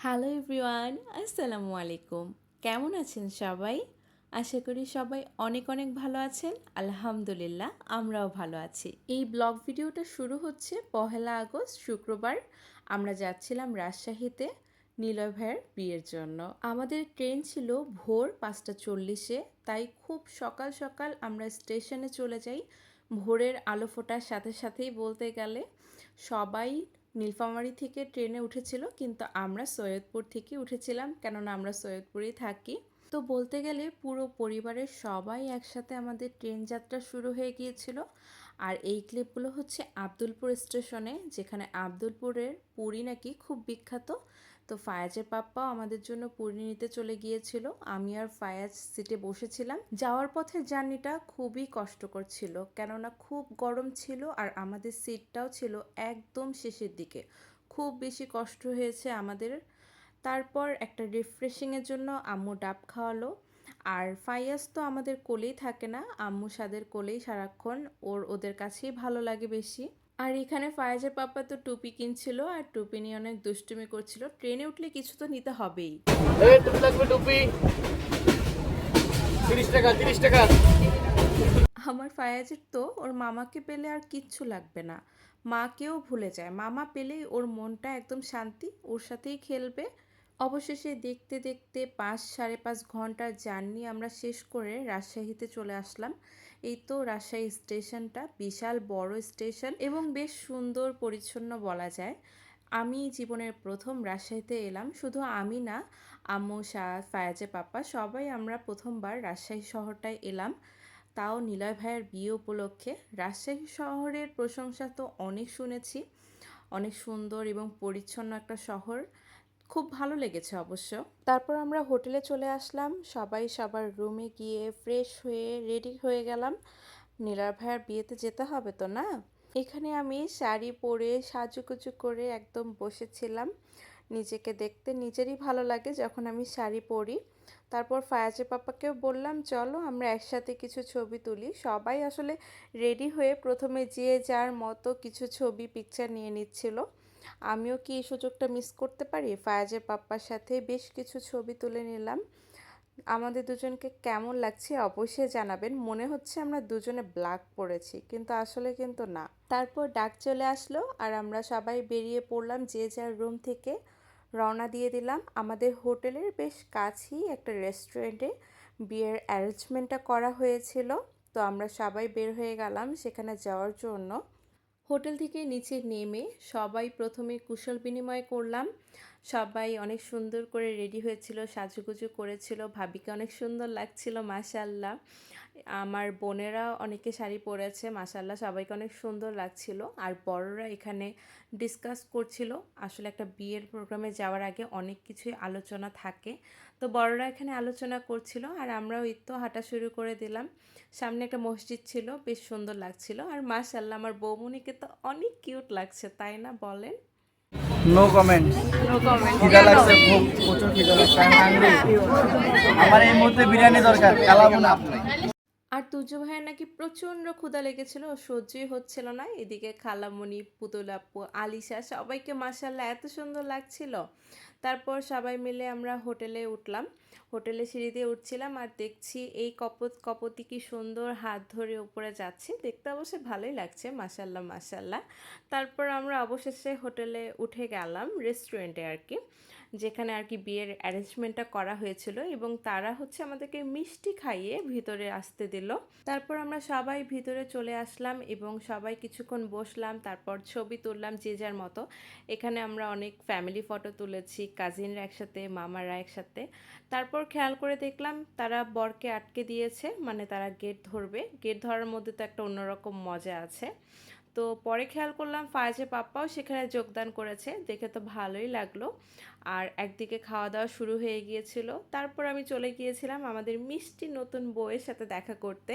Hello everyone, আসসালামু আলাইকুম। কেমন আছেন সবাই? আশা করি সবাই অনেক অনেক ভালো আছেন। আলহামদুলিল্লাহ, আমরাও ভালো আছি। এই ব্লগ ভিডিওটা শুরু হচ্ছে 1 আগস্ট শুক্রবার। আমরা যাচ্ছিলাম রাজশাহীতে নিলয় ভাইয়ের বিয়ের জন্য। আমাদের ট্রেন ছিল ভোর 5:40-এ, তাই খুব সকাল সকাল আমরা স্টেশনে চলে যাই। ভোরের আলো ফোটার সাথে সাথেই বলতে গেলে সবাই নীলফামারী থেকে ট্রেনে উঠেছিল, কিন্তু আমরা সৈয়দপুর থেকে উঠেছিলাম, কেননা আমরা সৈয়দপুরেই থাকি। তো বলতে গেলে পুরো পরিবারের সবাই একসাথে আমাদের ট্রেন যাত্রা শুরু হয়ে গিয়েছিল। আর এই ক্লিপগুলো হচ্ছে আব্দুলপুর স্টেশনে, যেখানে আব্দুলপুরের পুরি নাকি খুব বিখ্যাত। তো ফায়াজের পাপ্পাও আমাদের জন্য পুরি নিতে চলে গিয়েছিল। আমি আর ফায়াজ সিটে বসেছিলাম। যাওয়ার পথের জার্নিটা খুবই কষ্টকর ছিল, কেননা খুব গরম ছিল আর আমাদের সিটটাও ছিল একদম শেষের দিকে। খুব বেশি কষ্ট হয়েছে আমাদের। তারপর একটা রিফ্রেশিংয়ের জন্য আম্মু ডাব খাওয়ালো। আর ফাইয়াজ তো আমাদের কোলেই থাকে না, আম্মু সাদের কোলেই সারাক্ষণ, ওদের কাছেই ভালো লাগে বেশি। আর এখানে ফায়াজের পাপ্পা তো টুপি কিনছিল আর টুপি নিয়ে অনেক দুষ্টুমি করছিল। ট্রেনে উঠলে কিছু তো নিতে হবেই। টুপি লাগবে, টুপি 30 টাকা 30 টাকা। আমার ফায়াজের তো ওর মামাকে পেলে আর কিচ্ছু লাগবে না, মাকেও ভুলে যায়। মামা পেলেই ওর মনটা একদম শান্তি, ওর সাথেই খেলবে। অবশেষে দেখতে দেখতে 5-5.5 ঘন্টার জার্নি আমরা শেষ করে রাজশাহীতে চলে আসলাম। এই তো রাজশাহী স্টেশনটা বিশাল বড় স্টেশন এবং বেশ সুন্দর পরিচ্ছন্ন বলা যায়। আমি জীবনের প্রথম রাজশাহীতে এলাম, শুধু আমি না, আম্মু, ফায়াজে পাপ্পা সবাই আমরা প্রথমবার রাজশাহী শহরটায় এলাম, তাও নিলয় ভাইয়ের বিয়ে উপলক্ষে। রাজশাহী শহরের প্রশংসা তো অনেক শুনেছি, অনেক সুন্দর এবং পরিচ্ছন্ন একটা শহর। খুব ভালো লেগেছে অবশ্য। তারপর আমরা হোটেলে চলে আসলাম, সবাই সবার রুমে গিয়ে ফ্রেশ হয়ে রেডি হয়ে গেলাম। নীলার ভাইয়ের বিয়েতে যেতে হবে তো না। এখানে আমি শাড়ি পরে সাজুগুজু করে একদম বসেছিলাম। নিজেকে দেখতে নিজেরই ভালো লাগে যখন আমি শাড়ি পরি। তারপর ফায়াজে পাপাকেও বললাম চলো আমরা একসাথে কিছু ছবি তুলি। সবাই আসলে রেডি হয়ে প্রথমে যে যার মতো কিছু ছবি পিকচার নিয়ে নিচ্ছিল। আমিও কি এই সুযোগটা মিস করতে পারি? ফায়াজের পাপ্পার সাথে বেশ কিছু ছবি তুলে নিলাম। আমাদের দুজনকে কেমন লাগছে অবশ্যই জানাবেন। মনে হচ্ছে আমরা দুজনে ব্ল্যাক পরেছি, কিন্তু আসলে কিন্তু না। তারপর ডাক চলে আসলো আর আমরা সবাই বেরিয়ে পড়লাম, যে যার রুম থেকে রওনা দিয়ে দিলাম। আমাদের হোটেলের বেশ কাছেই একটা রেস্টুরেন্টে বিয়ের অ্যারেঞ্জমেন্টটা করা হয়েছিল। তো আমরা সবাই বের হয়ে গেলাম সেখানে যাওয়ার জন্য। হোটেল থেকে নিচে নেমে সবাই প্রথমে কুশল বিনিময় করলাম। সবাই অনেক সুন্দর করে রেডি হয়েছিল, সাজুগুজু করেছিল, ভাবিকে অনেক সুন্দর লাগছিল মাশাআল্লাহ। আমার বোনেরা অনেকে শাড়ি পরেছে মাশাআল্লাহ, সবাইকে অনেক সুন্দর লাগছিল। আর বড়রা এখানে ডিসকাস করছিল। আসলে একটা বিয়ের প্রোগ্রামে যাওয়ার আগে অনেক কিছুই আলোচনা থাকে, তো বড়রা এখানে আলোচনা করছিল আর আমরাও এই তো হাঁটা শুরু করে দিলাম। সামনে একটা মসজিদ ছিল, বেশ সুন্দর লাগছিল। আর মাশাআল্লাহ আমার বৌমনিকে তো অনেক কিউট লাগছে, তাই না বলেন? No comment. No comment. খিদা লাগছে, খুব প্রচুর খিদা লাগছে, আমি হাংরি। আমার এই মুহূর্তে বিরিয়ানি দরকার, কালাভুনা। আর তুজো ভাইয়ের নাকি প্রচণ্ড ক্ষুধা লেগেছিল, ও সহ্যই হচ্ছিল না। এদিকে খালামণি, পুতুল আপু, আলিশা সবাইকে মাশাআল্লাহ এত সুন্দর লাগছিল। তারপর সবাই মিলে আমরা হোটেলে উঠলাম। হোটেলে সিঁড়ি দিয়ে উঠছিলাম আর দেখছি এই কপতি কি সুন্দর হাত ধরে উপরে যাচ্ছে, দেখতে অবশ্যই ভালোই লাগছে মাশাআল্লাহ মাশাআল্লাহ। তারপর আমরা অবশেষে হোটেলে উঠে গেলাম, রেস্টুরেন্টে আর কি, যেখানে আর কি বিয়ের অ্যারেঞ্জমেন্টটা করা হয়েছিল এবং তারা হচ্ছে আমাদেরকে মিষ্টি খাইয়ে ভিতরে আসতে দিল। তারপর আমরা সবাই ভিতরে চলে আসলাম এবং সবাই কিছুক্ষণ বসলাম, তারপর ছবি তুললাম যে যার মতো। এখানে আমরা অনেক ফ্যামিলি ফটো তুলেছি, কাজিনরা একসাথে, মামারা একসাথে। তারপর খেয়াল করে দেখলাম তারা বরকে আটকে দিয়েছে, মানে তারা গেট ধরবে। গেট ধরার মধ্যে তো একটা অন্যরকম মজা আছে। তো পরে খেয়াল করলাম ফায়াজের পাপ্পাও সেখানে যোগদান করেছে, দেখে তো ভালোই লাগলো। আর একদিকে খাওয়া দাওয়া শুরু হয়ে গিয়েছিল। তারপর আমি চলে গিয়েছিলাম আমাদের মিষ্টি নতুন বউয়ের সাথে দেখা করতে।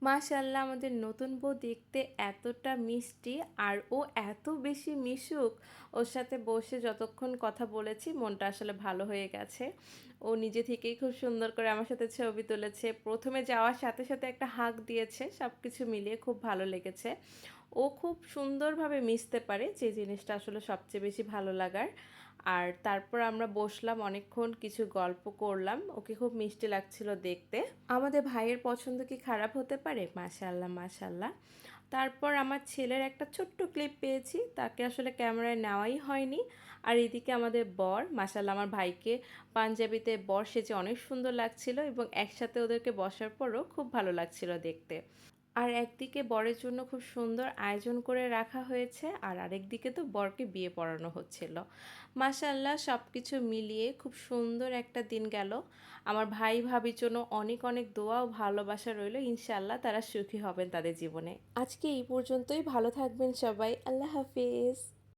মাশাআল্লাহ আমাদের নতুন বউ দেখতে এতটা মিষ্টি আর ও এত বেশি মিশুক। ওর সাথে বসে যতক্ষণ কথা বলেছি মনটা আসলে ভালো হয়ে গেছে। ও নিজে থেকেই খুব সুন্দর করে আমার সাথে ছবি তুলেছে। প্রথমে যাওয়ার সাথে, সাথে একটা হাগ দিয়েছে। সবকিছু মিলিয়ে খুব ভালো লেগেছে। ও খুব সুন্দরভাবে মিশতে পারে, যে জিনিসটা আসলে সবচেয়ে বেশি ভালো লাগার। আর তারপর আমরা বসলাম অনেকক্ষণ, কিছু গল্প করলাম। ওকে খুব মিষ্টি লাগছিল দেখতে। আমাদের ভাইয়ের পছন্দ কি খারাপ হতে পারে? মাশাআল্লাহ, মাশাআল্লাহ। তারপর আমার ছেলের একটা ছোট্ট ক্লিপ পেয়েছি, তাকে আসলে ক্যামেরায় নেওয়াই হয়নি। আর এদিকে আমাদের বর, মাশাআল্লাহ আমার ভাইকে পাঞ্জাবিতে বর সেজে অনেক সুন্দর লাগছিল এবং একসাথে ওদেরকে বসার পরও খুব ভালো লাগছিল দেখতে। আর একদিকে বরের জন্য খুব সুন্দর আয়োজন করে রাখা হয়েছে, আর আরেকদিকে তো বরকে বিয়ে পড়ানো হচ্ছিল। মাশাআল্লাহ সব কিছু মিলিয়ে খুব সুন্দর একটা দিন গেল। আমার ভাই ভাবির জন্য অনেক অনেক দোয়া ও ভালোবাসা রইল। ইনশাআল্লাহ তারা সুখী হবেন তাদের জীবনে। আজকে এই পর্যন্তই। ভালো থাকবেন সবাই। আল্লাহ হাফিজ।